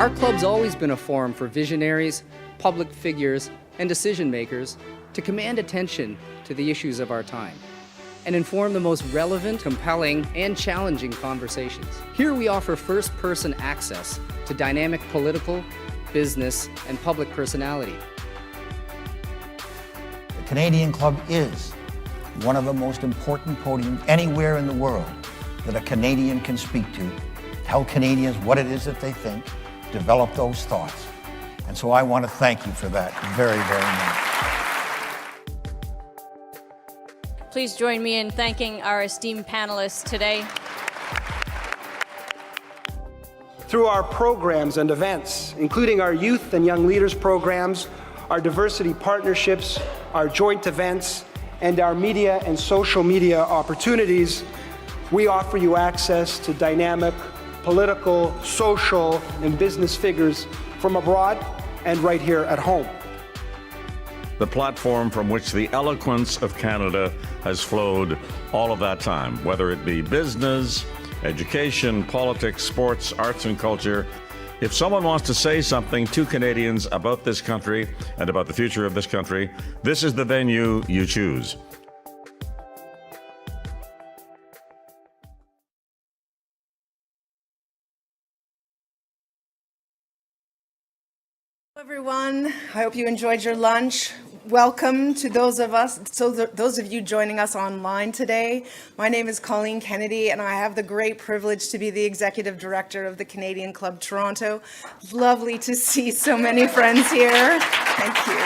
Our club's always been a forum for visionaries, public figures, and decision makers to command attention to the issues of our time and inform the most relevant, compelling, and challenging conversations. Here we offer first-person access to dynamic political, business, and public personality. The Canadian Club is one of the most important podiums anywhere in the world that a Canadian can speak to, tell Canadians what it is that they think, develop those thoughts. And so I want to thank you for that very, very much. Please join me in thanking our esteemed panelists today. Through our programs and events, including our youth and young leaders programs, our diversity partnerships, our joint events, and our media and social media opportunities, we offer you access to dynamic political, social, and business figures from abroad and right here at home. The platform from which the eloquence of Canada has flowed all of that time, whether it be business, education, politics, sports, arts, and culture. If someone wants to say something to Canadians about this country and about the future of this country, this is the venue you choose. Hello everyone, I hope you enjoyed your lunch. Welcome to those of you joining us online today. My name is Colleen Kennedy and I have the great privilege to be the Executive Director of the Canadian Club Toronto. Lovely to see so many friends here. Thank you.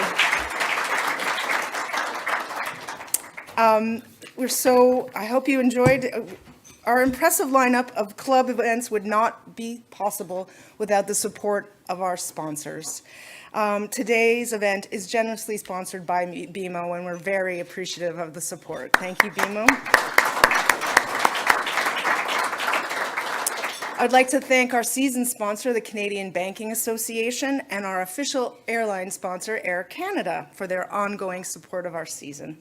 I hope you enjoyed. Our impressive lineup of club events would not be possible without the support of our sponsors. Today's event is generously sponsored by BMO, and we're very appreciative of the support. Thank you, BMO. I'd like to thank our season sponsor, the Canadian Banking Association, and our official airline sponsor, Air Canada, for their ongoing support of our season.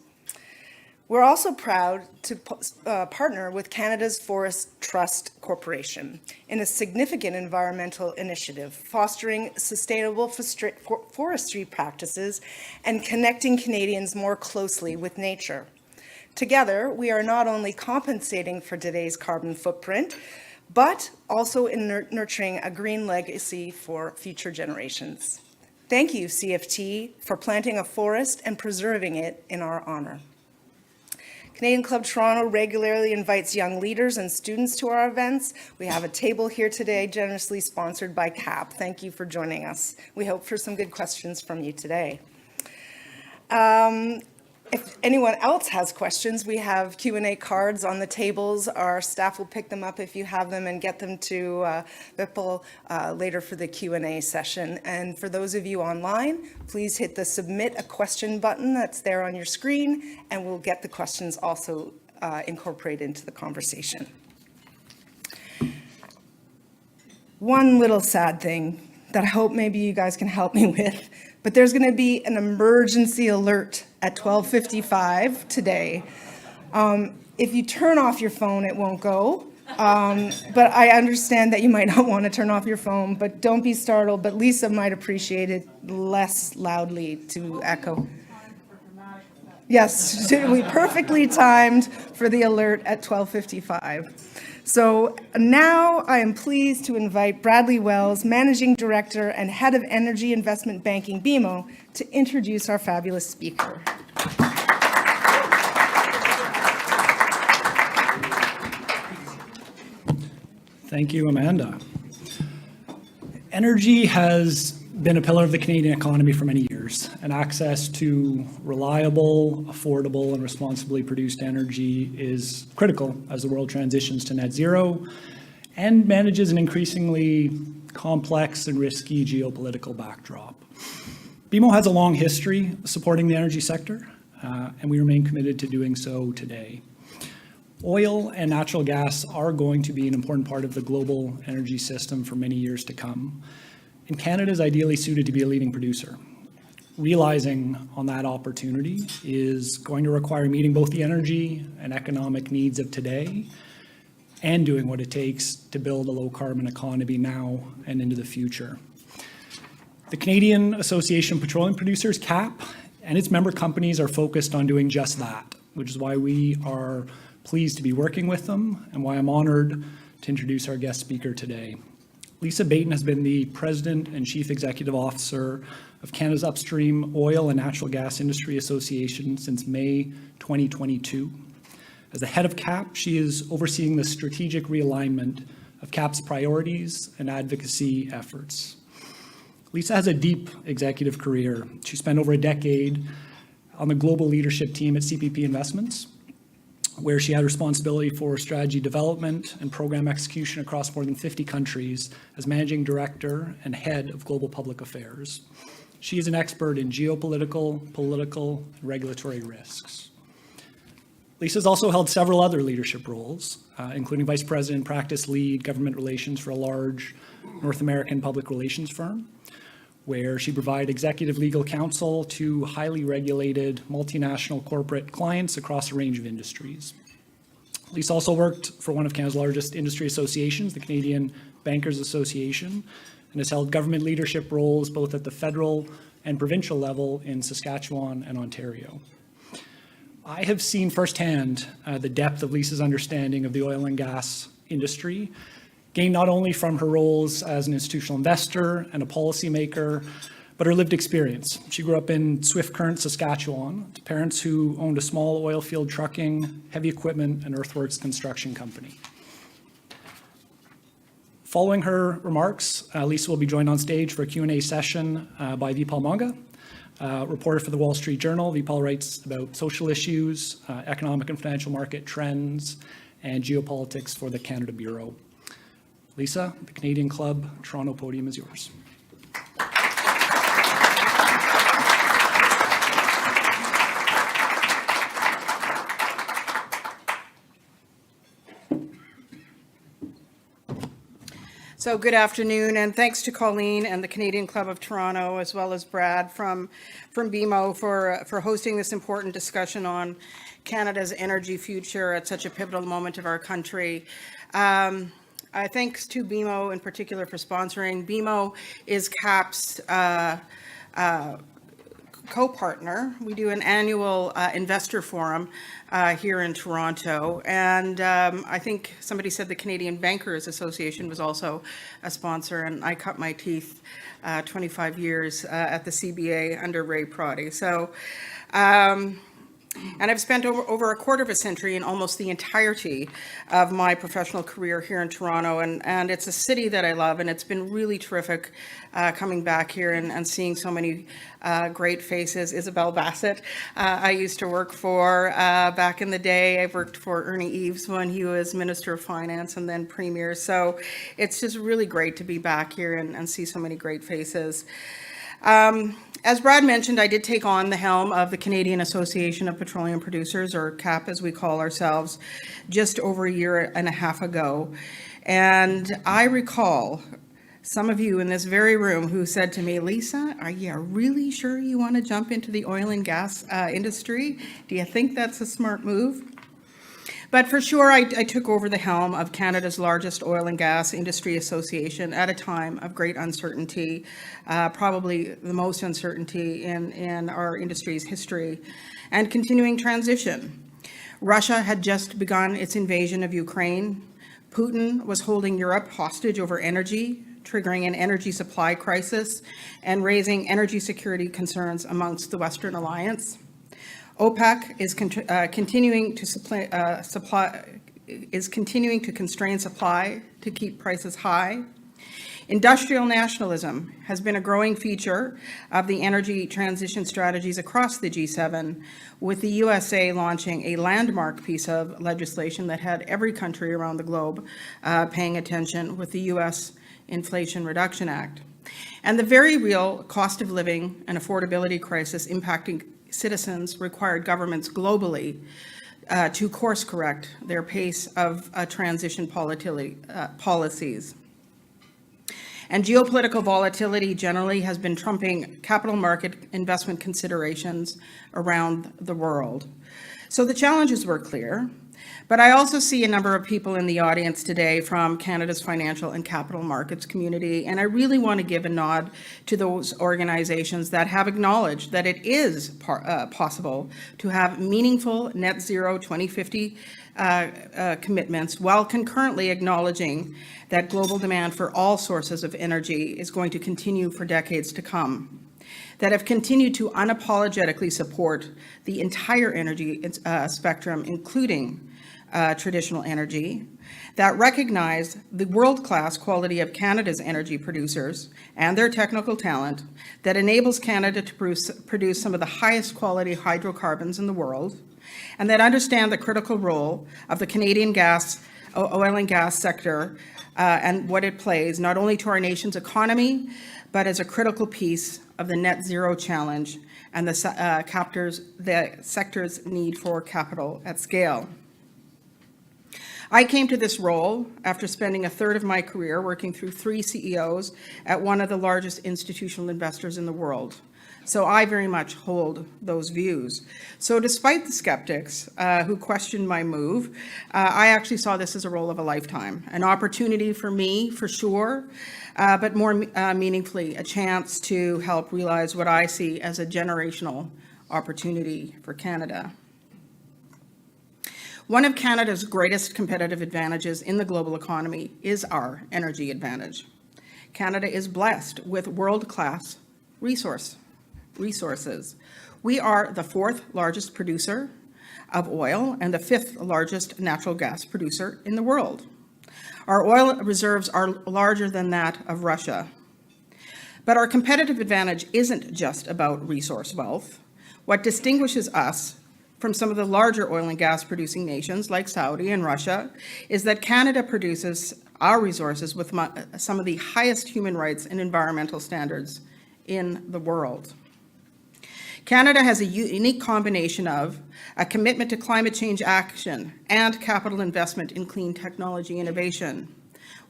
We're also proud to partner with Canada's Forest Trust Corporation in a significant environmental initiative, fostering sustainable forestry practices and connecting Canadians more closely with nature. Together, we are not only compensating for today's carbon footprint, but also in nurturing a green legacy for future generations. Thank you, CFT, for planting a forest and preserving it in our honor. Canadian Club Toronto regularly invites young leaders and students to our events. We have a table here today generously sponsored by CAP. Thank you for joining us. We hope for some good questions from you today. If anyone else has questions, we have Q&A cards on the tables. Our staff will pick them up if you have them and get them to Vipul later for the Q&A session. And for those of you online, please hit the Submit a Question button that's there on your screen, and we'll get the questions also incorporated into the conversation. One little sad thing that I hope maybe you guys can help me with, but there's going to be an emergency alert at 12:55 today. If you turn off your phone, it won't go. But I understand that you might not want to turn off your phone, but don't be startled. But Lisa might appreciate it less loudly to echo. Yes, it will be perfectly timed for the alert at 12:55. So now I am pleased to invite Bradley Wells, Managing Director and Head of Energy Investment Banking, BMO, to introduce our fabulous speaker. Thank you, Amanda. Energy has been a pillar of the Canadian economy for many years, and access to reliable, affordable, and responsibly produced energy is critical as the world transitions to net zero and manages an increasingly complex and risky geopolitical backdrop. BMO has a long history supporting the energy sector, and we remain committed to doing so today. Oil and natural gas are going to be an important part of the global energy system for many years to come. And Canada is ideally suited to be a leading producer. Realizing on that opportunity is going to require meeting both the energy and economic needs of today and doing what it takes to build a low-carbon economy now and into the future. The Canadian Association of Petroleum Producers, CAP, and its member companies are focused on doing just that, which is why we are pleased to be working with them and why I'm honored to introduce our guest speaker today. Lisa Baiton has been the President and Chief Executive Officer of Canada's Upstream Oil and Natural Gas Industry Association since May 2022. As the head of CAP, she is overseeing the strategic realignment of CAP's priorities and advocacy efforts. Lisa has a deep executive career. She spent over a decade on the global leadership team at CPP Investments, where she had responsibility for strategy development and program execution across more than 50 countries as managing director and head of global public affairs. She is an expert in geopolitical, political, and regulatory risks. Lisa's also held several other leadership roles, including Vice President, Practice Lead, Government Relations for a large North American public relations firm, where she provided executive legal counsel to highly regulated multinational corporate clients across a range of industries. Lisa also worked for one of Canada's largest industry associations, the Canadian Bankers Association, and has held government leadership roles both at the federal and provincial level in Saskatchewan and Ontario. I have seen firsthand the depth of Lisa's understanding of the oil and gas industry, gained not only from her roles as an institutional investor and a policymaker, but her lived experience. She grew up in Swift Current, Saskatchewan, to parents who owned a small oil field trucking, heavy equipment, and earthworks construction company. Following her remarks, Lisa will be joined on stage for a Q&A session by Vipal Manga, reporter for the Wall Street Journal. Vipal writes about social issues, economic and financial market trends, and geopolitics for the Canada Bureau. Lisa, the Canadian Club Toronto podium is yours. So good afternoon, and thanks to Colleen and the Canadian Club of Toronto, as well as Brad from BMO for hosting this important discussion on Canada's energy future at such a pivotal moment of our country. Thanks to BMO in particular for sponsoring. BMO is CAP's co-partner. We do an annual investor forum here in Toronto, and I think somebody said the Canadian Bankers Association was also a sponsor, and I cut my teeth 25 years at the CBA under Ray Proddy. So, and I've spent over a quarter of a century in almost the entirety of my professional career here in Toronto, and it's a city that I love, and it's been really terrific coming back here and seeing so many great faces. Isabel Bassett, I used to work for back in the day. I worked for Ernie Eves when he was Minister of Finance and then Premier, so it's just really great to be back here and see so many great faces. As Brad mentioned, I did take on the helm of the Canadian Association of Petroleum Producers, or CAP as we call ourselves, just over a year and a half ago. And I recall some of you in this very room who said to me, Lisa, are you really sure you want to jump into the oil and gas industry? Do you think that's a smart move? But for sure, I took over the helm of Canada's largest oil and gas industry association at a time of great uncertainty, probably the most uncertainty in our industry's history, and continuing transition. Russia had just begun its invasion of Ukraine. Putin was holding Europe hostage over energy, triggering an energy supply crisis and raising energy security concerns amongst the Western Alliance. OPEC is continuing to constrain supply to keep prices high. Industrial nationalism has been a growing feature of the energy transition strategies across the G7, with the USA launching a landmark piece of legislation that had every country around the globe paying attention, with the US Inflation Reduction Act. And the very real cost of living and affordability crisis impacting citizens required governments globally to course correct their pace of transition policies. And geopolitical volatility generally has been trumping capital market investment considerations around the world. So the challenges were clear, But I also see a number of people in the audience today from Canada's financial and capital markets community, and I really want to give a nod to those organizations that have acknowledged that it is possible to have meaningful net zero 2050 commitments while concurrently acknowledging that global demand for all sources of energy is going to continue for decades to come, that have continued to unapologetically support the entire energy spectrum, including traditional energy, that recognize the world-class quality of Canada's energy producers and their technical talent that enables Canada to produce some of the highest quality hydrocarbons in the world, and that understand the critical role of the Canadian oil and gas sector and what it plays not only to our nation's economy, but as a critical piece of the net zero challenge and the sector's need for capital at scale. I came to this role after spending a third of my career working through 3 CEOs at one of the largest institutional investors in the world. So I very much hold those views. So despite the skeptics who questioned my move, I actually saw this as a role of a lifetime, an opportunity for me, for sure, but more meaningfully, a chance to help realize what I see as a generational opportunity for Canada. One of Canada's greatest competitive advantages in the global economy is our energy advantage. Canada is blessed with world-class resources. We are the 4th largest producer of oil and the 5th largest natural gas producer in the world. Our oil reserves are larger than that of Russia. But our competitive advantage isn't just about resource wealth. What distinguishes us from some of the larger oil and gas producing nations like Saudi and Russia is that Canada produces our resources with some of the highest human rights and environmental standards in the world. Canada has a unique combination of a commitment to climate change action and capital investment in clean technology innovation,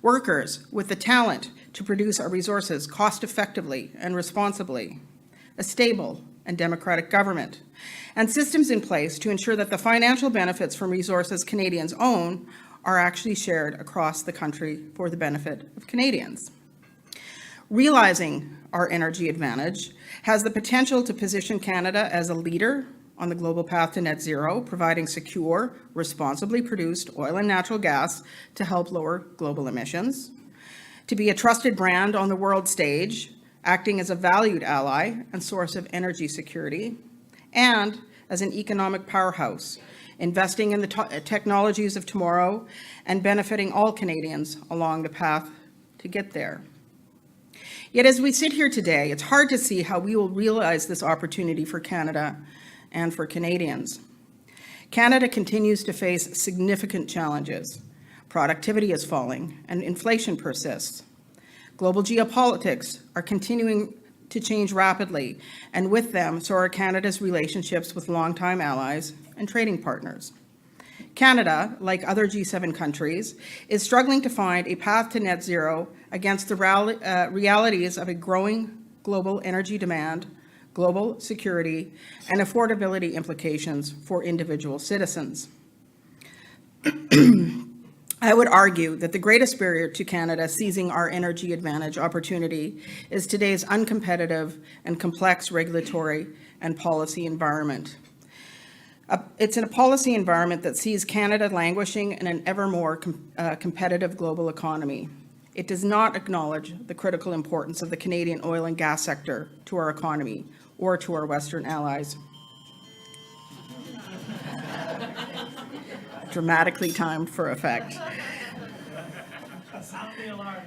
workers with the talent to produce our resources cost effectively and responsibly, a stable and democratic government, and systems in place to ensure that the financial benefits from resources Canadians own are actually shared across the country for the benefit of Canadians. Realizing our energy advantage has the potential to position Canada as a leader on the global path to net zero, providing secure, responsibly produced oil and natural gas to help lower global emissions, to be a trusted brand on the world stage, acting as a valued ally and source of energy security, and as an economic powerhouse, investing in the technologies of tomorrow and benefiting all Canadians along the path to get there. Yet as we sit here today, it's hard to see how we will realize this opportunity for Canada and for Canadians. Canada continues to face significant challenges. Productivity is falling and inflation persists. Global geopolitics are continuing to change rapidly, and with them, so are Canada's relationships with longtime allies and trading partners. Canada, like other G7 countries, is struggling to find a path to net zero against the realities of a growing global energy demand, global security, and affordability implications for individual citizens. I would argue that the greatest barrier to Canada seizing our energy advantage opportunity is today's uncompetitive and complex regulatory and policy environment. It's in a policy environment that sees Canada languishing in an ever more competitive global economy. It does not acknowledge the critical importance of the Canadian oil and gas sector to our economy or to our Western allies. Dramatically timed for effect. Sound the alarm.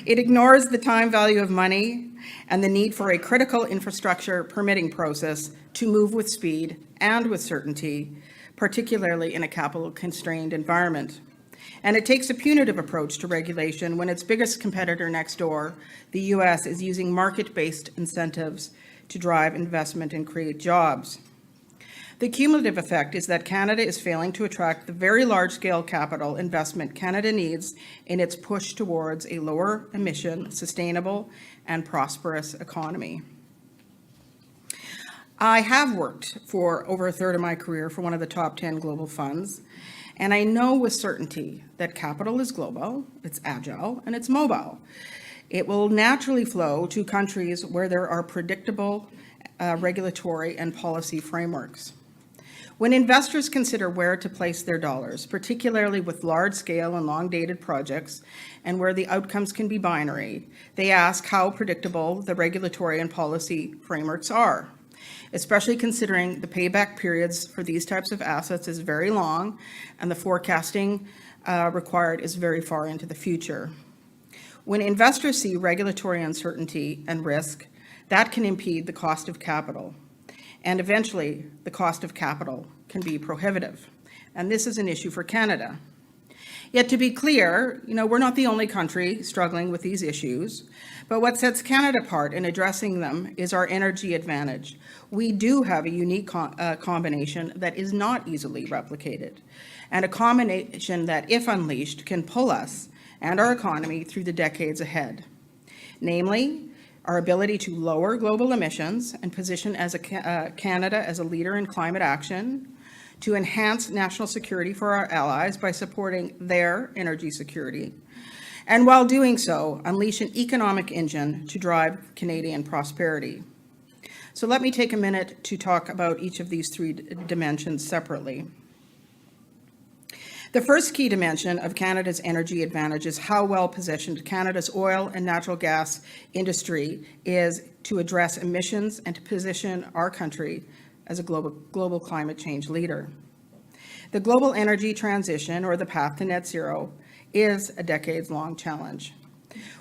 It ignores the time value of money and the need for a critical infrastructure permitting process to move with speed and with certainty, particularly in a capital-constrained environment. And it takes a punitive approach to regulation when its biggest competitor next door, the US, is using market-based incentives to drive investment and create jobs. The cumulative effect is that Canada is failing to attract the very large-scale capital investment Canada needs in its push towards a lower emission, sustainable, and prosperous economy. I have worked for over a third of my career for one of the top 10 global funds, and I know with certainty that capital is global, it's agile, and it's mobile. It will naturally flow to countries where there are predictable regulatory and policy frameworks. When investors consider where to place their dollars, particularly with large-scale and long-dated projects, and where the outcomes can be binary, they ask how predictable the regulatory and policy frameworks are, especially considering the payback periods for these types of assets is very long, and the forecasting required is very far into the future. When investors see regulatory uncertainty and risk, that can impede the cost of capital. And eventually, the cost of capital can be prohibitive. And this is an issue for Canada. Yet to be clear, we're not the only country struggling with these issues, but what sets Canada apart in addressing them is our energy advantage. We do have a unique combination that is not easily replicated, and a combination that, if unleashed, can pull us and our economy through the decades ahead. Namely, our ability to lower global emissions and position Canada as a leader in climate action, to enhance national security for our allies by supporting their energy security, and while doing so, unleash an economic engine to drive Canadian prosperity. So let me take a minute to talk about each of these three dimensions separately. The first key dimension of Canada's energy advantage is how well positioned Canada's oil and natural gas industry is to address emissions and to position our country as a global climate change leader. The global energy transition, or the path to net zero, is a decades-long challenge.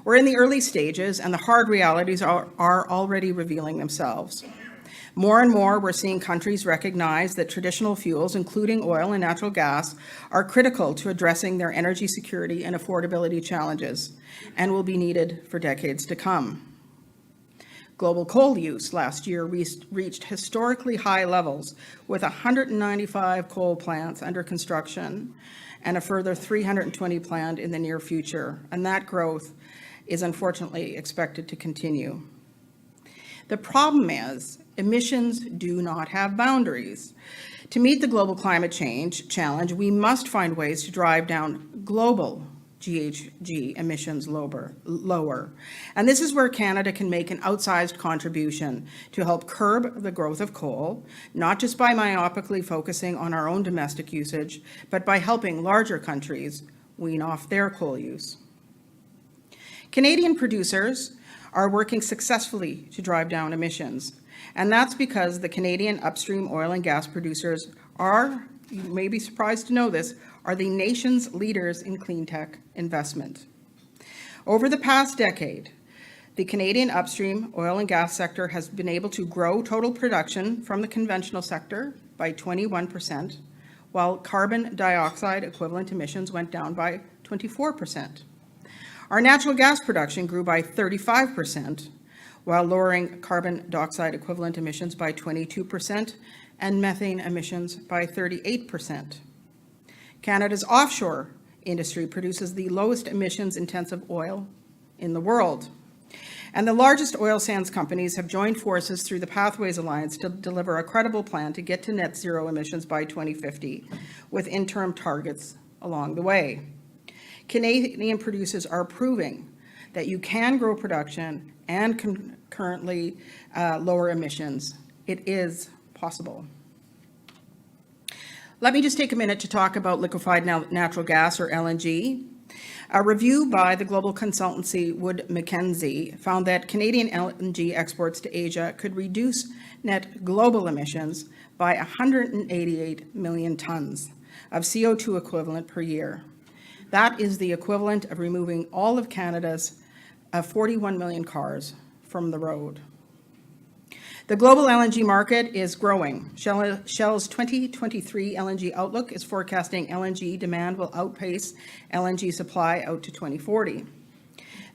We're in the early stages, and the hard realities are already revealing themselves. More and more, we're seeing countries recognize that traditional fuels, including oil and natural gas, are critical to addressing their energy security and affordability challenges, and will be needed for decades to come. Global coal use last year reached historically high levels, with 195 coal plants under construction and a further 320 planned in the near future, and that growth is unfortunately expected to continue. The problem is, emissions do not have boundaries. To meet the global climate change challenge, we must find ways to drive down global GHG emissions lower. And this is where Canada can make an outsized contribution to help curb the growth of coal, not just by myopically focusing on our own domestic usage, but by helping larger countries wean off their coal use. Canadian producers are working successfully to drive down emissions, and that's because the Canadian upstream oil and gas producers are, you may be surprised to know this, are the nation's leaders in clean tech investment. Over the past decade, the Canadian upstream oil and gas sector has been able to grow total production from the conventional sector by 21%, while carbon dioxide equivalent emissions went down by 24%. Our natural gas production grew by 35%, while lowering carbon dioxide equivalent emissions by 22% and methane emissions by 38%. Canada's offshore industry produces the lowest emissions-intensive oil in the world. And the largest oil sands companies have joined forces through the Pathways Alliance to deliver a credible plan to get to net zero emissions by 2050, with interim targets along the way. Canadian producers are proving that you can grow production and concurrently lower emissions. It is possible. Let me just take a minute to talk about liquefied natural gas, or LNG. A review by the global consultancy Wood Mackenzie found that Canadian LNG exports to Asia could reduce net global emissions by 188 million tons of CO2 equivalent per year. That is the equivalent of removing all of Canada's 41 million cars from the road. The global LNG market is growing. Shell's 2023 LNG outlook is forecasting LNG demand will outpace LNG supply out to 2040.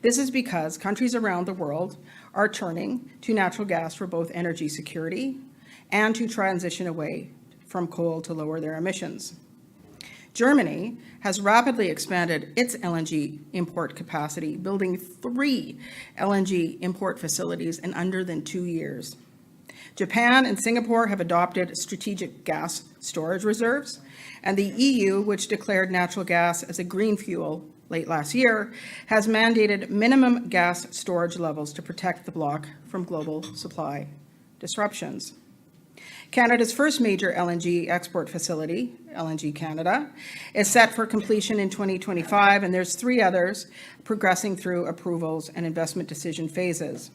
This is because countries around the world are turning to natural gas for both energy security and to transition away from coal to lower their emissions. Germany has rapidly expanded its LNG import capacity, building 3 LNG import facilities in under than 2 years. Japan and Singapore have adopted strategic gas storage reserves, and the EU, which declared natural gas as a green fuel late last year, has mandated minimum gas storage levels to protect the bloc from global supply disruptions. Canada's first major LNG export facility, LNG Canada, is set for completion in 2025, and there's 3 others progressing through approvals and investment decision phases.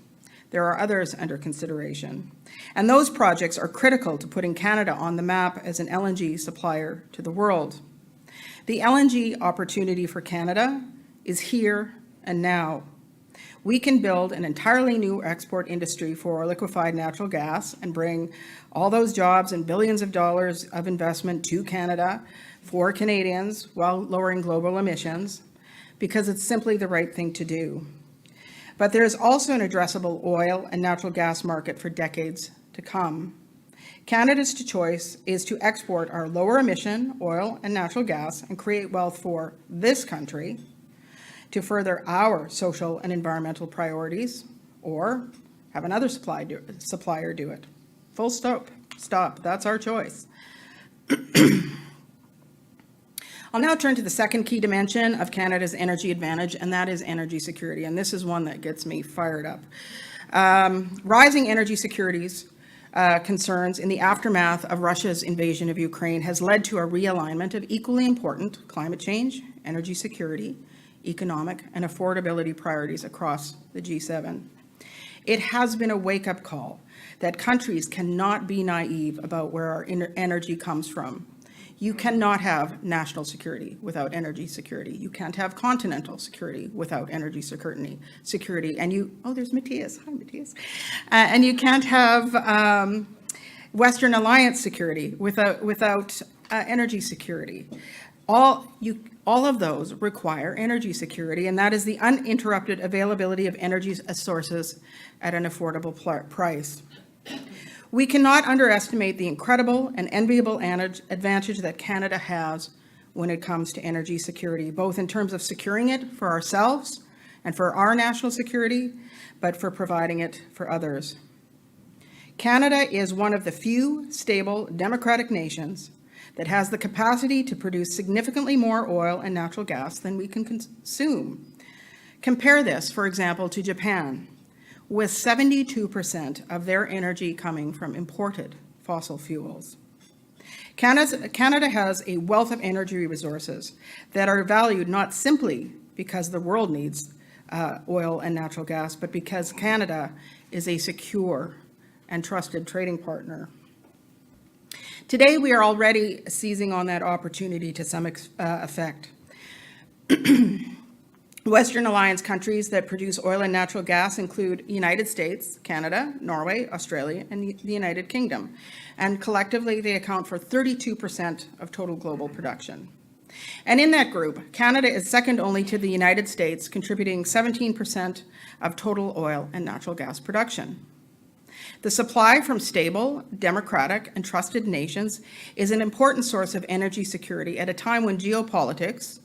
There are others under consideration. And those projects are critical to putting Canada on the map as an LNG supplier to the world. The LNG opportunity for Canada is here and now. We can build an entirely new export industry for liquefied natural gas and bring all those jobs and billions of dollars of investment to Canada for Canadians while lowering global emissions, because it's simply the right thing to do. But there is also an addressable oil and natural gas market for decades to come. Canada's choice is to export our lower emission oil and natural gas and create wealth for this country to further our social and environmental priorities, or have another supplier do it. Full stop. That's our choice. I'll now turn to the second key dimension of Canada's energy advantage, and that is energy security. And this is one that gets me fired up. Rising energy securities concerns in the aftermath of Russia's invasion of Ukraine has led to a realignment of equally important climate change, energy security, economic, and affordability priorities across the G7. It has been a wake-up call that countries cannot be naive about where our energy comes from. You cannot have national security without energy security. You can't have continental security without energy security. And there's Matthias. Hi, Matthias. And you can't have Western Alliance security without energy security. All of those require energy security, and that is the uninterrupted availability of energy sources at an affordable price. We cannot underestimate the incredible and enviable advantage that Canada has when it comes to energy security, both in terms of securing it for ourselves and for our national security, but for providing it for others. Canada is one of the few stable democratic nations that has the capacity to produce significantly more oil and natural gas than we can consume. Compare this, for example, to Japan, with 72% of their energy coming from imported fossil fuels. Canada has a wealth of energy resources that are valued not simply because the world needs oil and natural gas, but because Canada is a secure and trusted trading partner. Today, we are already seizing on that opportunity to some effect. Western Alliance countries that produce oil and natural gas include United States, Canada, Norway, Australia, and the United Kingdom. And collectively, they account for 32% of total global production. And in that group, Canada is second only to the United States, contributing 17% of total oil and natural gas production. The supply from stable, democratic, and trusted nations is an important source of energy security at a time when geopolitics,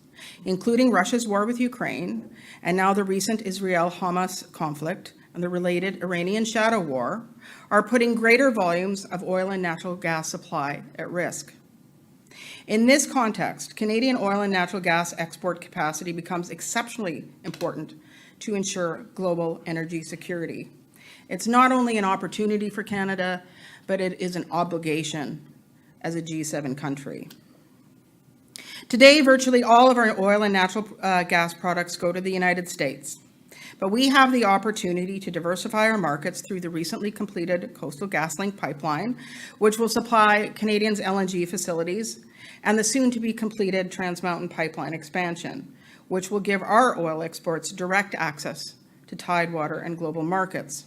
including Russia's war with Ukraine, and now the recent Israel-Hamas conflict and the related Iranian shadow war, are putting greater volumes of oil and natural gas supply at risk. In this context, Canadian oil and natural gas export capacity becomes exceptionally important to ensure global energy security. It's not only an opportunity for Canada, but it is an obligation as a G7 country. Today, virtually all of our oil and natural gas products go to the United States, but we have the opportunity to diversify our markets through the recently completed Coastal GasLink pipeline, which will supply Canadians' LNG facilities, and the soon-to-be completed Trans Mountain pipeline expansion, which will give our oil exports direct access to tidewater and global markets.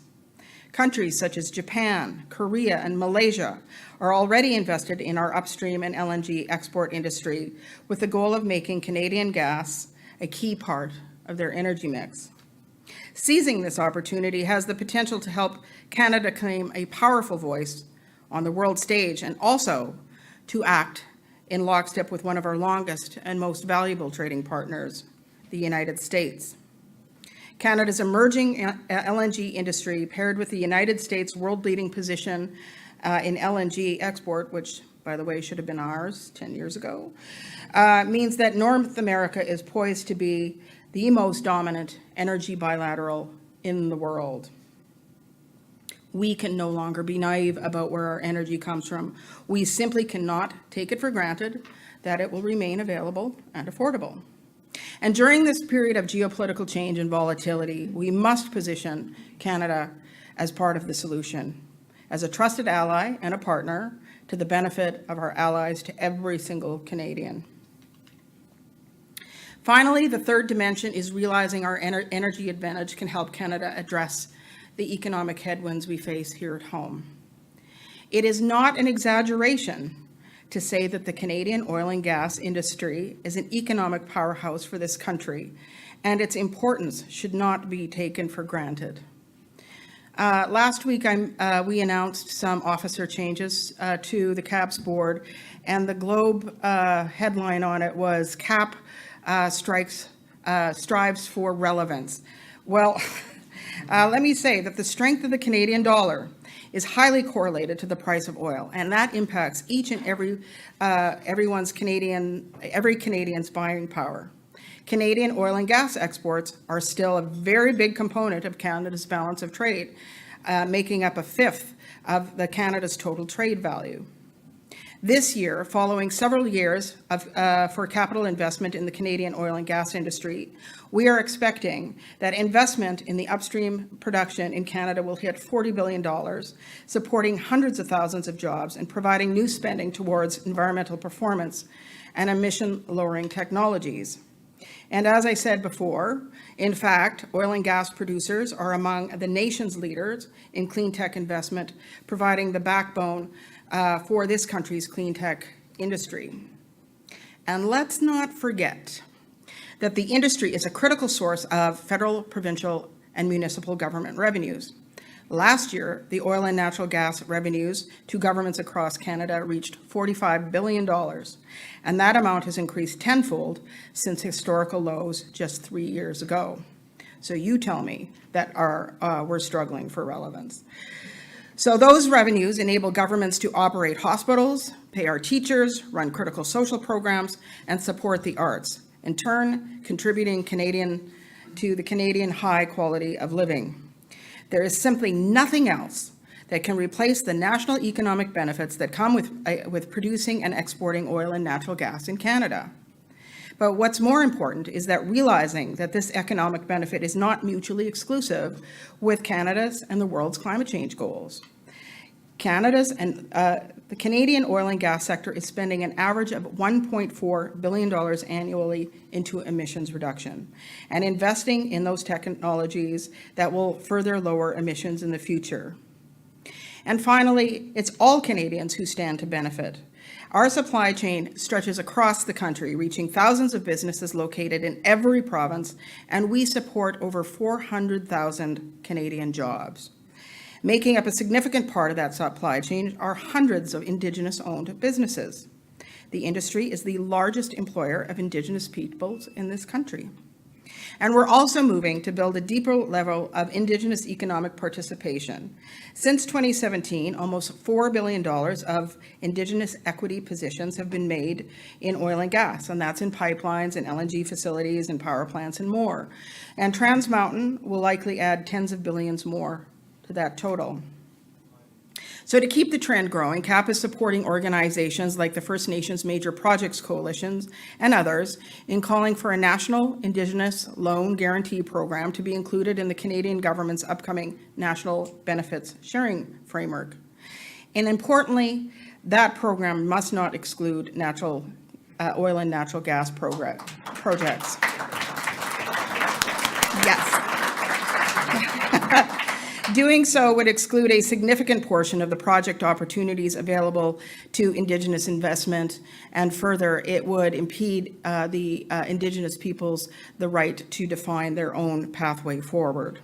Countries such as Japan, Korea, and Malaysia are already invested in our upstream and LNG export industry with the goal of making Canadian gas a key part of their energy mix. Seizing this opportunity has the potential to help Canada claim a powerful voice on the world stage and also to act in lockstep with one of our longest and most valuable trading partners, the United States. Canada's emerging LNG industry, paired with the United States' world-leading position in LNG export, which, by the way, should have been ours 10 years ago, means that North America is poised to be the most dominant energy bilateral in the world. We can no longer be naive about where our energy comes from. We simply cannot take it for granted that it will remain available and affordable. And during this period of geopolitical change and volatility, we must position Canada as part of the solution, as a trusted ally and a partner to the benefit of our allies, to every single Canadian. Finally, the third dimension is realizing our energy advantage can help Canada address the economic headwinds we face here at home. It is not an exaggeration to say that the Canadian oil and gas industry is an economic powerhouse for this country, and its importance should not be taken for granted. Last week, we announced some officer changes to the CAP's board, and the Globe headline on it was "CAP strives for relevance." Well, let me say that the strength of the Canadian dollar is highly correlated to the price of oil, and that impacts each and every Canadian's buying power. Canadian oil and gas exports are still a very big component of Canada's balance of trade, making up a fifth of Canada's total trade value. This year, following several years for capital investment in the Canadian oil and gas industry, we are expecting that investment in the upstream production in Canada will hit $40 billion, supporting hundreds of thousands of jobs and providing new spending towards environmental performance and emission-lowering technologies. And as I said before, in fact, oil and gas producers are among the nation's leaders in clean tech investment, providing the backbone for this country's clean tech industry. And let's not forget that the industry is a critical source of federal, provincial, and municipal government revenues. Last year, the oil and natural gas revenues to governments across Canada reached $45 billion, and that amount has increased tenfold since historical lows just 3 years ago. So you tell me that we're struggling for relevance. So those revenues enable governments to operate hospitals, pay our teachers, run critical social programs, and support the arts, in turn contributing to the Canadian high quality of living. There is simply nothing else that can replace the national economic benefits that come with producing and exporting oil and natural gas in Canada. But what's more important is that realizing that this economic benefit is not mutually exclusive with Canada's and the world's climate change goals. The Canadian oil and gas sector is spending an average of $1.4 billion annually into emissions reduction and investing in those technologies that will further lower emissions in the future. And finally, it's all Canadians who stand to benefit. Our supply chain stretches across the country, reaching thousands of businesses located in every province, and we support over 400,000 Canadian jobs. Making up a significant part of that supply chain are hundreds of Indigenous-owned businesses. The industry is the largest employer of Indigenous peoples in this country. And we're also moving to build a deeper level of Indigenous economic participation. Since 2017, almost $4 billion of Indigenous equity positions have been made in oil and gas, and that's in pipelines and LNG facilities and power plants and more. And Trans Mountain will likely add tens of billions more to that total. So to keep the trend growing, CAP is supporting organizations like the First Nations Major Projects Coalitions and others in calling for a national Indigenous loan guarantee program to be included in the Canadian government's upcoming National Benefits Sharing Framework. And importantly, that program must not exclude oil and natural gas projects. Yes. Doing so would exclude a significant portion of the project opportunities available to Indigenous investment, and further, it would impede the Indigenous peoples the right to define their own pathway forward.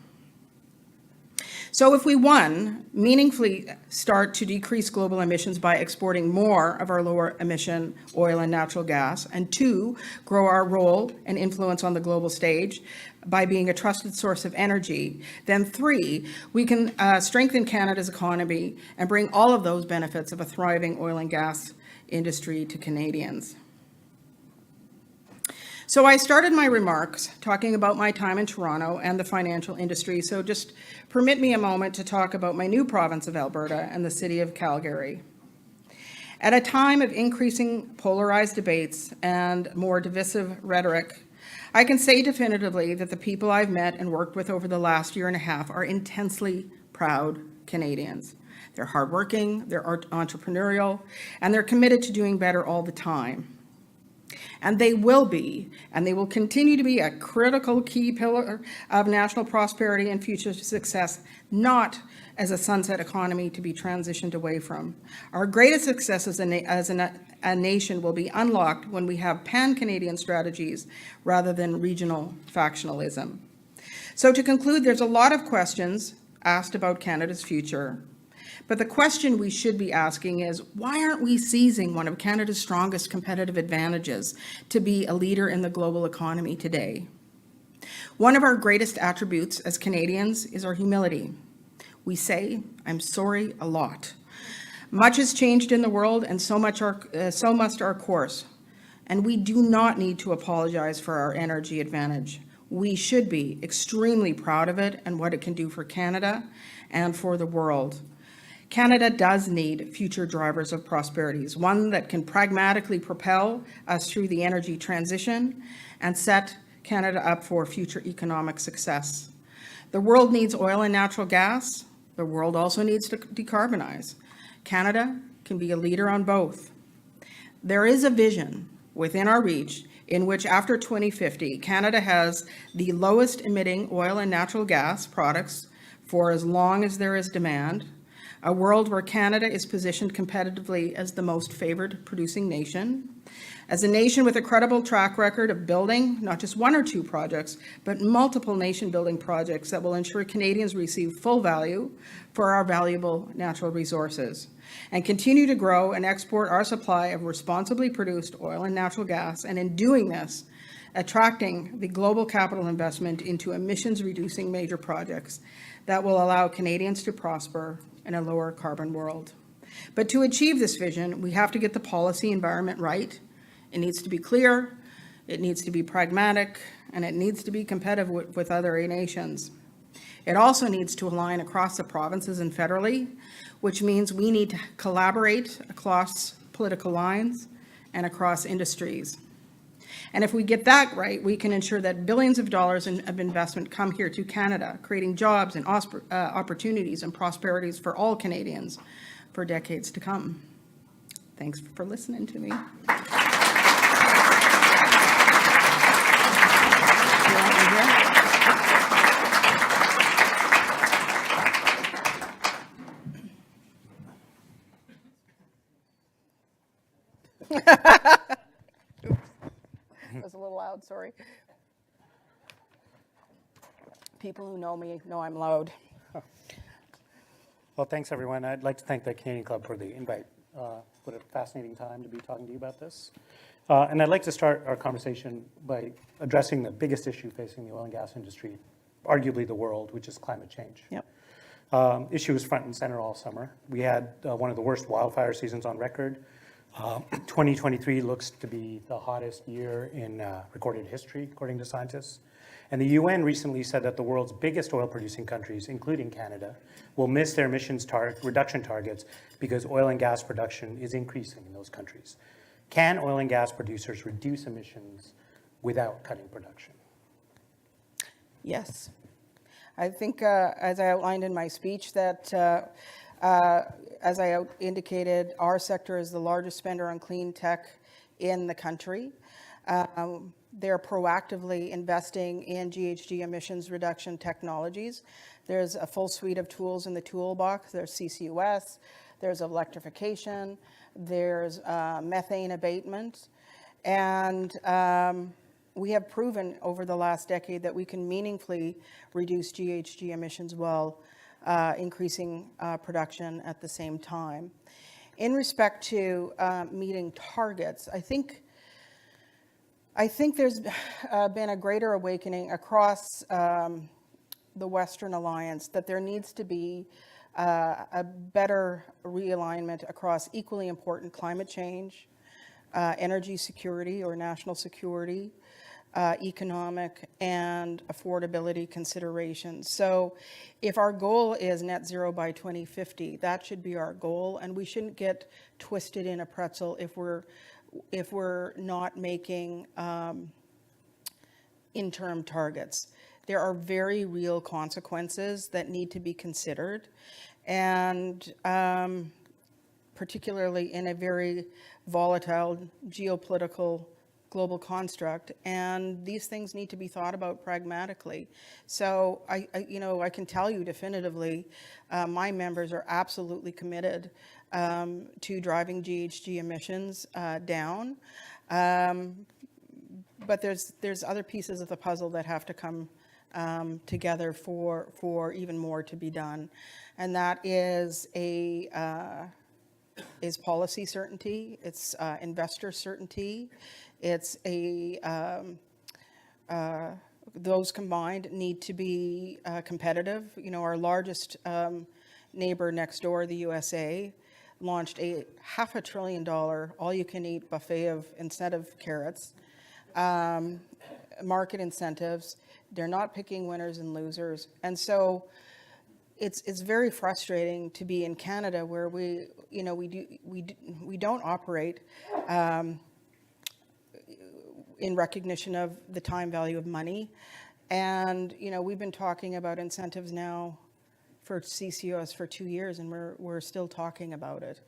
So if we, one, meaningfully start to decrease global emissions by exporting more of our lower emission oil and natural gas, and two, grow our role and influence on the global stage by being a trusted source of energy, then three, we can strengthen Canada's economy and bring all of those benefits of a thriving oil and gas industry to Canadians. So I started my remarks talking about my time in Toronto and the financial industry, so just permit me a moment to talk about my new province of Alberta and the city of Calgary. At a time of increasing polarized debates and more divisive rhetoric, I can say definitively that the people I've met and worked with over the last year and a half are intensely proud Canadians. They're hardworking, they're entrepreneurial, and they're committed to doing better all the time. And they will be, and they will continue to be, a critical key pillar of national prosperity and future success, not as a sunset economy to be transitioned away from. Our greatest success as a nation will be unlocked when we have pan-Canadian strategies rather than regional factionalism. So to conclude, there's a lot of questions asked about Canada's future. But the question we should be asking is, why aren't we seizing one of Canada's strongest competitive advantages to be a leader in the global economy today? One of our greatest attributes as Canadians is our humility. We say, "I'm sorry," a lot. Much has changed in the world, and so must our course. And we do not need to apologize for our energy advantage. We should be extremely proud of it and what it can do for Canada and for the world. Canada does need future drivers of prosperity, one that can pragmatically propel us through the energy transition and set Canada up for future economic success. The world needs oil and natural gas. The world also needs to decarbonize. Canada can be a leader on both. There is a vision within our reach in which after 2050, Canada has the lowest emitting oil and natural gas products for as long as there is demand, a world where Canada is positioned competitively as the most favored producing nation, as a nation with a credible track record of building not just one or two projects, but multiple nation-building projects that will ensure Canadians receive full value for our valuable natural resources, and continue to grow and export our supply of responsibly produced oil and natural gas, and in doing this, attracting the global capital investment into emissions-reducing major projects that will allow Canadians to prosper in a lower carbon world. But to achieve this vision, we have to get the policy environment right. It needs to be clear, it needs to be pragmatic, and it needs to be competitive with other nations. It also needs to align across the provinces and federally, which means we need to collaborate across political lines and across industries. And if we get that right, we can ensure that billions of dollars of investment come here to Canada, creating jobs and opportunities and prosperities for all Canadians for decades to come. Thanks for listening to me. That was a little loud, sorry. People who know me know I'm loud. Well, thanks, everyone. I'd like to thank the Canadian Club for the invite. What a fascinating time to be talking to you about this. And I'd like to start our conversation by addressing the biggest issue facing the oil and gas industry, arguably the world, which is climate change. Yep. Issue was front and center all summer. We had one of the worst wildfire seasons on record. 2023 looks to be the hottest year in recorded history, according to scientists. And the UN recently said that the world's biggest oil-producing countries, including Canada, will miss their emissions reduction targets because oil and gas production is increasing in those countries. Can oil and gas producers reduce emissions without cutting production? Yes. I think, as I outlined in my speech, that as I indicated, our sector is the largest spender on clean tech in the country. They're proactively investing in GHG emissions reduction technologies. There's a full suite of tools in the toolbox. There's CCUS, there's electrification, there's methane abatement, and we have proven over the last decade that we can meaningfully reduce GHG emissions while increasing production at the same time. In respect to meeting targets, I think there's been a greater awakening across the Western Alliance that there needs to be a better realignment across equally important climate change, energy security or national security, economic and affordability considerations. So if our goal is net zero by 2050, that should be our goal, and we shouldn't get twisted in a pretzel if we're not making interim targets. There are very real consequences that need to be considered, and particularly in a very volatile geopolitical global construct, and these things need to be thought about pragmatically. So I can tell you definitively, my members are absolutely committed to driving GHG emissions down. But there's other pieces of the puzzle that have to come together for even more to be done, and that is is policy certainty, it's investor certainty, it's those combined need to be competitive. You know, our largest neighbor next door, the USA, launched a $500 billion all-you-can-eat buffet of incentive carrots, market incentives. They're not picking winners and losers, and so it's very frustrating to be in Canada where we don't operate in recognition of the time value of money, and we've been talking about incentives now for CCUS for 2 years, and we're still talking about it.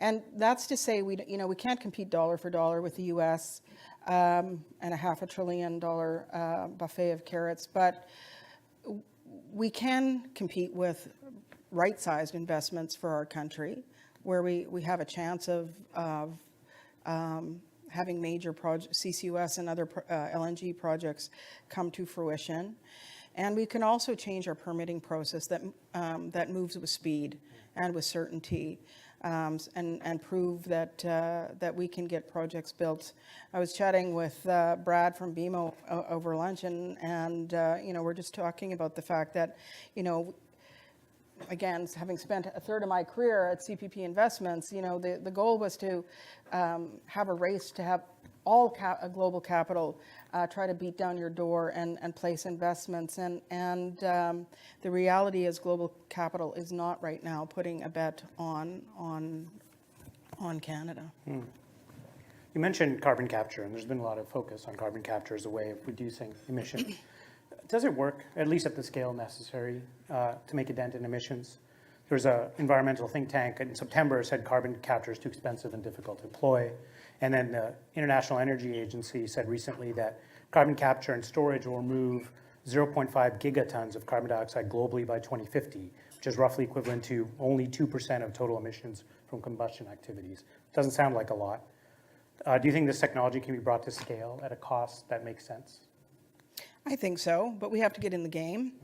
And that's to say we can't compete dollar for dollar with the U.S. And a $500 billion buffet of carrots, but we can compete with right-sized investments for our country, where we have a chance of having major CCUS and other LNG projects come to fruition. And we can also change our permitting process that moves with speed and with certainty, and prove that we can get projects built. I was chatting with Brad from BMO over lunch, and we're just talking about the fact that, again, having spent a third of my career at CPP Investments, the goal was to have a race to have all global capital try to beat down your door and place investments. And the reality is global capital is not right now putting a bet on Canada. You mentioned carbon capture, and there's been a lot of focus on carbon capture as a way of reducing emissions. Does it work, at least at the scale necessary, to make a dent in emissions? There was an environmental think tank in September said carbon capture is too expensive and difficult to deploy. And then the International Energy Agency said recently that carbon capture and storage will remove 0.5 gigatons of carbon dioxide globally by 2050, which is roughly equivalent to only 2% of total emissions from combustion activities. Doesn't sound like a lot. Do you think this technology can be brought to scale at a cost that makes sense? I think so, but we have to get in the game.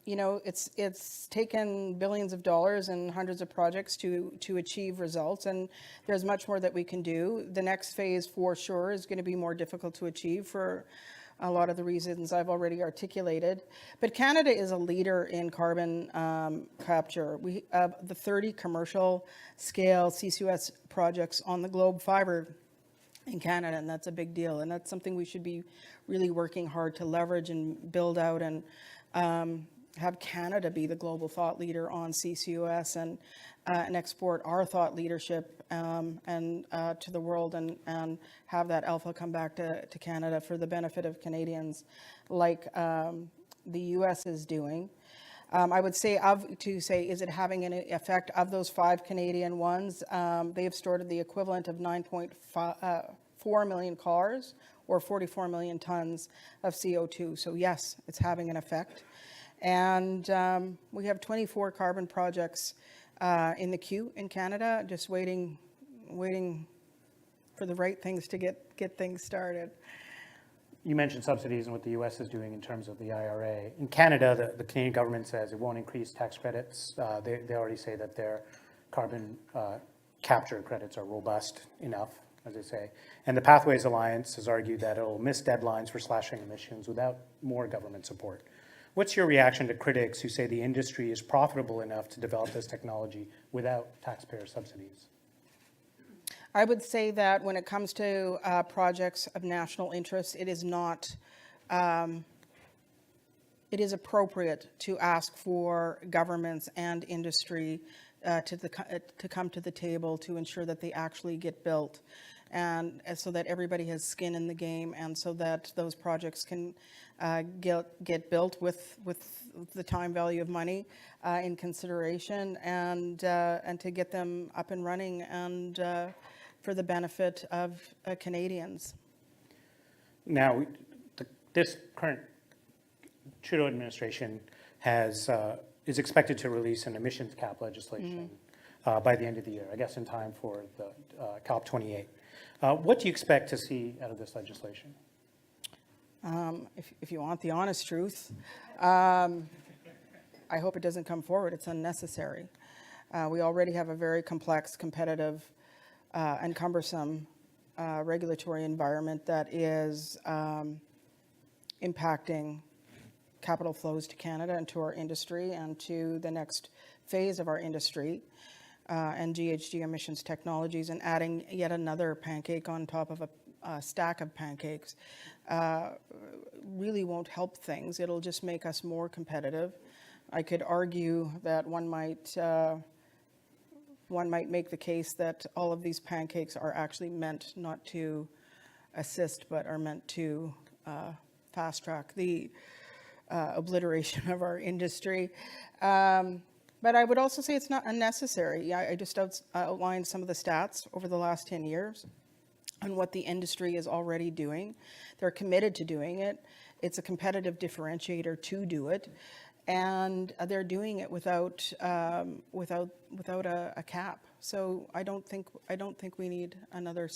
It's taken billions of dollars and hundreds of projects to achieve results, and there's much more that we can do. The next phase, for sure, is going to be more difficult to achieve for a lot of the reasons I've already articulated. But Canada is a leader in carbon capture. We have the 30 commercial scale CCUS projects on the globe, 5 are in Canada, and that's a big deal. And that's something we should be really working hard to leverage and build out, and have Canada be the global thought leader on CCUS, and export our thought leadership to the world, and have that alpha come back to Canada for the benefit of Canadians, like the U.S. is doing. I would say, is it having an effect of those 5 Canadian ones? They have stored the equivalent of 9.4 million cars, or 44 million tons of CO2. So yes, it's having an effect. And we have 24 carbon projects in the queue in Canada, just waiting for the right things to get things started. You mentioned subsidies and what the U.S. is doing in terms of the IRA. In Canada, the Canadian government says it won't increase tax credits. They already say that their carbon capture credits are robust enough, as they say. And the Pathways Alliance has argued that it will miss deadlines for slashing emissions without more government support. What's your reaction to critics who say the industry is profitable enough to develop this technology without taxpayer subsidies? I would say that when it comes to projects of national interest, it is not, it is appropriate to ask for governments and industry to come to the table to ensure that they actually get built, and so that everybody has skin in the game, and so that those projects can get built with the time value of money in consideration, and to get them up and running, and for the benefit of Canadians. Now, this current Trudeau administration is expected to release an emissions cap legislation by the end of the year, I guess in time for the COP28. What do you expect to see out of this legislation? If you want the honest truth, I hope it doesn't come forward. It's unnecessary. We already have a very complex, competitive, and cumbersome regulatory environment that is impacting capital flows to Canada and to our industry and to the next phase of our industry and GHG emissions technologies, and adding yet another pancake on top of a stack of pancakes really won't help things. It'll just make us more competitive. I could argue that one might make the case that all of these pancakes are actually meant not to assist, but are meant to fast track the obliteration of our industry. But I would also say it's not unnecessary. I just outlined some of the stats over the last 10 years on what the industry is already doing. They're committed to doing it. It's a competitive differentiator to do it. And they're doing it without a cap. So I don't think we need another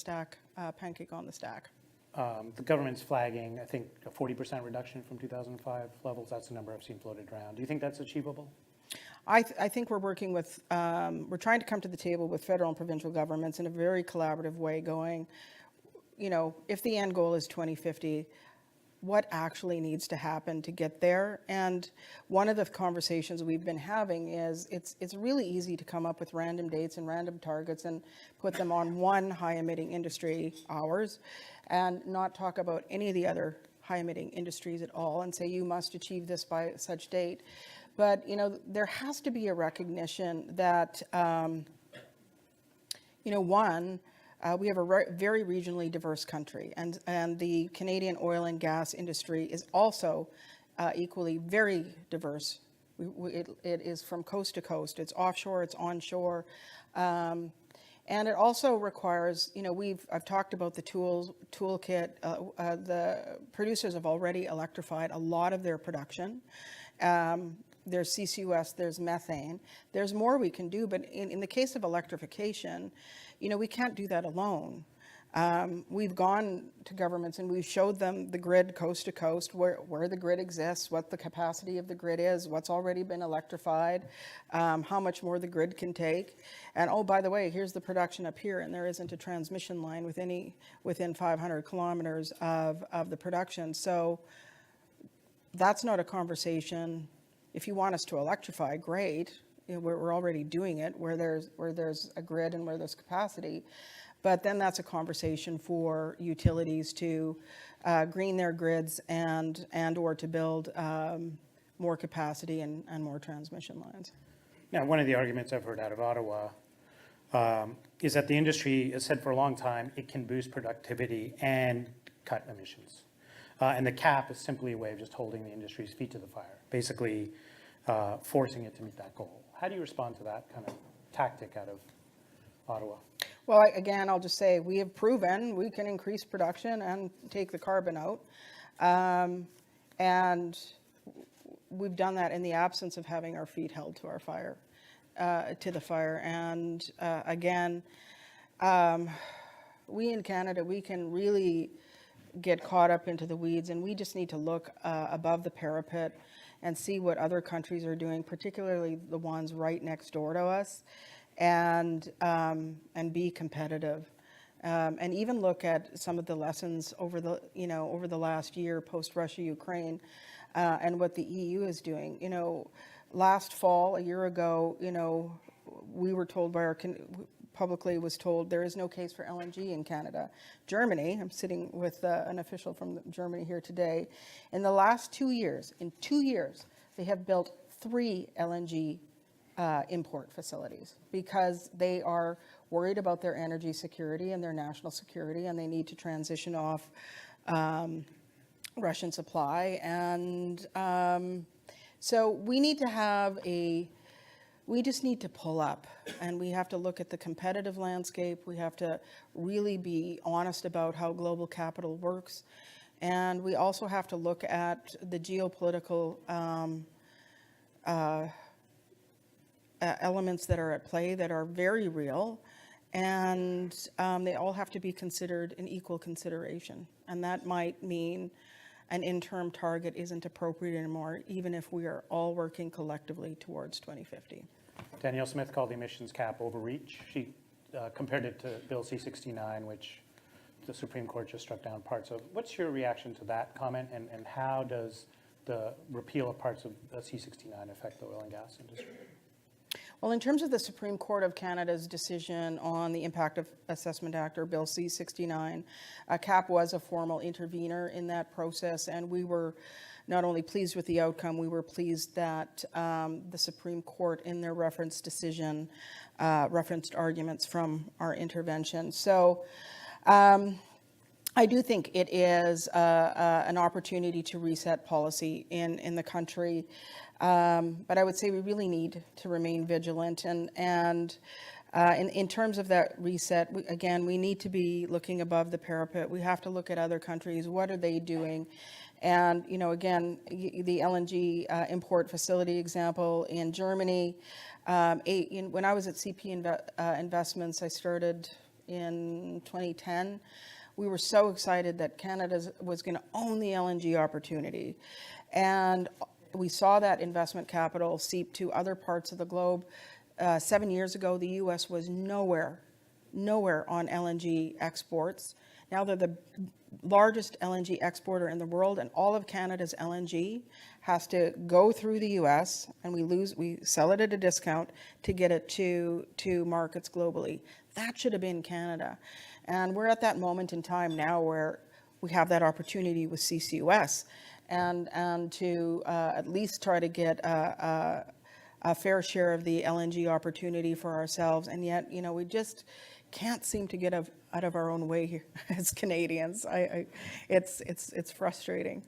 pancake on the stack. The government's flagging, I think, a 40% reduction from 2005 levels. That's the number I've seen floated around. Do you think that's achievable? I think we're working with, we're trying to come to the table with federal and provincial governments in a very collaborative way, going, you know, if the end goal is 2050, what actually needs to happen to get there? And one of the conversations we've been having is it's really easy to come up with random dates and random targets and put them on one high-emitting industry, ours, and not talk about any of the other high-emitting industries at all and say you must achieve this by such date. But, you know, there has to be a recognition that, you know, one, we have a very regionally diverse country, and the Canadian oil and gas industry is also equally very diverse. It is from coast to coast. It's offshore, it's onshore, and it also requires, you know, I've talked about the toolkit. The producers have already electrified a lot of their production. There's CCUS, there's methane. There's more we can do, but in the case of electrification, you know, we can't do that alone. We've gone to governments and we've showed them the grid coast to coast, where the grid exists, what the capacity of the grid is, what's already been electrified, how much more the grid can take. And oh, by the way, here's the production up here, and there isn't a transmission line within 500 kilometers of the production. So that's not a conversation. If you want us to electrify, great. You know, we're already doing it where there's a grid and where there's capacity. But then that's a conversation for utilities to green their grids and or to build more capacity and more transmission lines. Now, one of the arguments I've heard out of Ottawa is that the industry has said for a long time it can boost productivity and cut emissions. And the cap is simply a way of just holding the industry's feet to the fire, basically forcing it to meet that goal. How do you respond to that kind of tactic out of Ottawa? Well, again, I'll just say we have proven we can increase production and take the carbon out. And we've done that in the absence of having our feet held to our fire, to the fire. And again, we in Canada, we can really get caught up into the weeds, and we just need to look above the parapet and see what other countries are doing, particularly the ones right next door to us, and be competitive. And even look at some of the lessons over the last year post-Russia, Ukraine, and what the EU is doing. Last fall, a year ago, we were told by our publicly was told there is no case for LNG in Canada. Germany, I'm sitting with an official from Germany here today. In the last 2 years, they have built 3 LNG import facilities because they are worried about their energy security and their national security, and they need to transition off Russian supply. And so we need to have we just need to pull up, and we have to look at the competitive landscape. We have to really be honest about how global capital works. And we also have to look at the geopolitical elements that are at play that are very real, and they all have to be considered in equal consideration. And that might mean an interim target isn't appropriate anymore, even if we are all working collectively towards 2050. Danielle Smith called the emissions cap overreach. She compared it to Bill C-69, which the Supreme Court just struck down parts of. What's your reaction to that comment, and how does the repeal of parts of C-69 affect the oil and gas industry? Well, in terms of the Supreme Court of Canada's decision on the Impact Assessment Act, or Bill C-69, CAP was a formal intervener in that process, and we were not only pleased with the outcome, we were pleased that the Supreme Court, in their reference decision, referenced arguments from our intervention. So I do think it is an opportunity to reset policy in the country. But I would say we really need to remain vigilant. And in terms of that reset, we need to be looking above the parapet. We have to look at other countries. What are they doing? And, again, the LNG import facility example in Germany. When I was at CP Investments, I started in 2010. We were so excited that Canada was going to own the LNG opportunity. And we saw that investment capital seep to other parts of the globe. 7 years ago, the U.S. was nowhere on LNG exports. Now they're the largest LNG exporter in the world, and all of Canada's LNG has to go through the U.S., and we sell it at a discount to get it to markets globally. That should have been Canada. And we're at that moment in time now where we have that opportunity with CCUS, and to at least try to get a fair share of the LNG opportunity for ourselves. And yet, we just can't seem to get out of our own way here as Canadians. It's frustrating.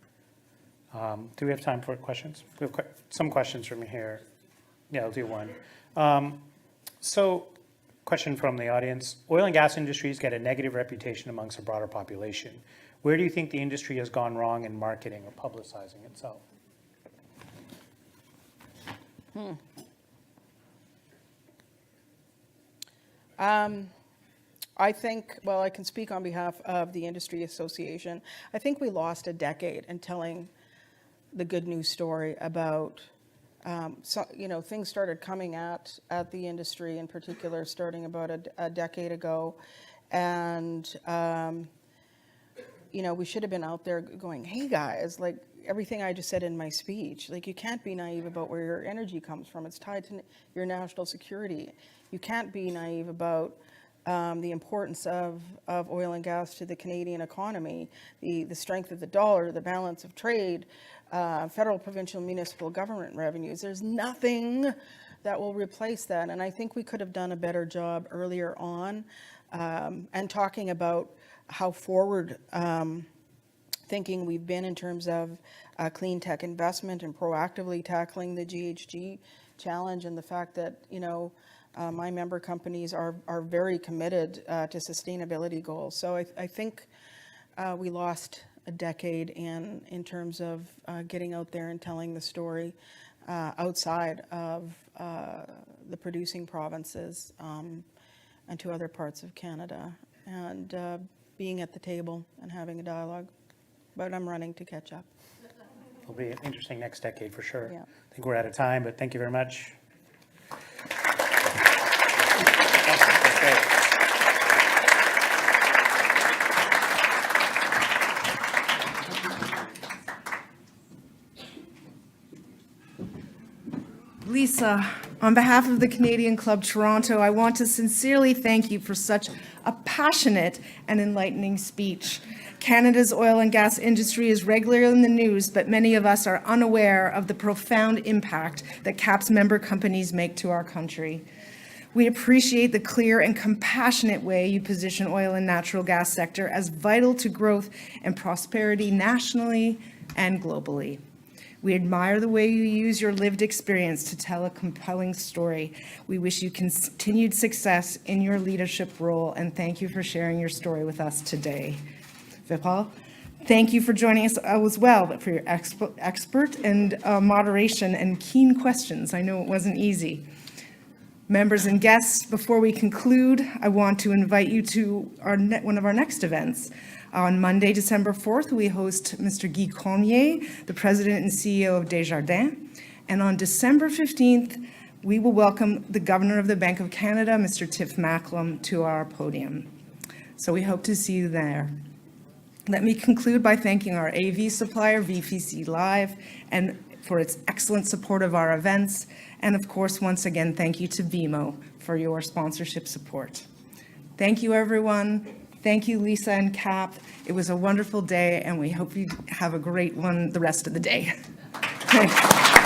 Do we have time for questions? We have some questions from here. Yeah, I'll do one. So, question from the audience. Oil and gas industries get a negative reputation amongst the broader population. Where do you think the industry has gone wrong in marketing or publicizing itself? I think, well, I can speak on behalf of the Industry Association. I think we lost a decade in telling the good news story about, things started coming at the industry in particular, starting about a decade ago. And, we should have been out there going, hey guys, like everything I just said in my speech, like you can't be naive about where your energy comes from. It's tied to your national security. You can't be naive about the importance of oil and gas to the Canadian economy, the strength of the dollar, the balance of trade, federal, provincial, municipal government revenues. There's nothing that will replace that. And I think we could have done a better job earlier on and talking about how forward thinking we've been in terms of clean tech investment and proactively tackling the GHG challenge, and the fact that, my member companies are very committed to sustainability goals. So I think we lost a decade in terms of getting out there and telling the story outside of the producing provinces and to other parts of Canada, and being at the table and having a dialogue. but I'm running to catch up. It'll be an interesting next decade for sure. Yeah. I think we're out of time, but thank you very much. Lisa, on behalf of the Canadian Club Toronto, I want to sincerely thank you for such a passionate and enlightening speech. Canada's oil and gas industry is regularly in the news, but many of us are unaware of the profound impact that CAP's member companies make to our country. We appreciate the clear and compassionate way you position oil and natural gas sector as vital to growth and prosperity nationally and globally. We admire the way you use your lived experience to tell a compelling story. We wish you continued success in your leadership role, and thank you for sharing your story with us today. Vipal, thank you for joining us as well, but for your expert and moderation and keen questions. I know it wasn't easy. Members and guests, before we conclude, I want to invite you to one of our next events. On Monday, December 4th, we host Mr. Guy Cormier, the President and CEO of Desjardins. And on December 15th, we will welcome the Governor of the Bank of Canada, Mr. Tiff Macklem, to our podium. So we hope to see you there. Let me conclude by thanking our AV supplier, VPC Live, and for its excellent support of our events. And of course, once again, thank you to BMO for your sponsorship support. Thank you, everyone. Thank you, Lisa and Cap. It was a wonderful day, and we hope you have a great one the rest of the day. Thanks.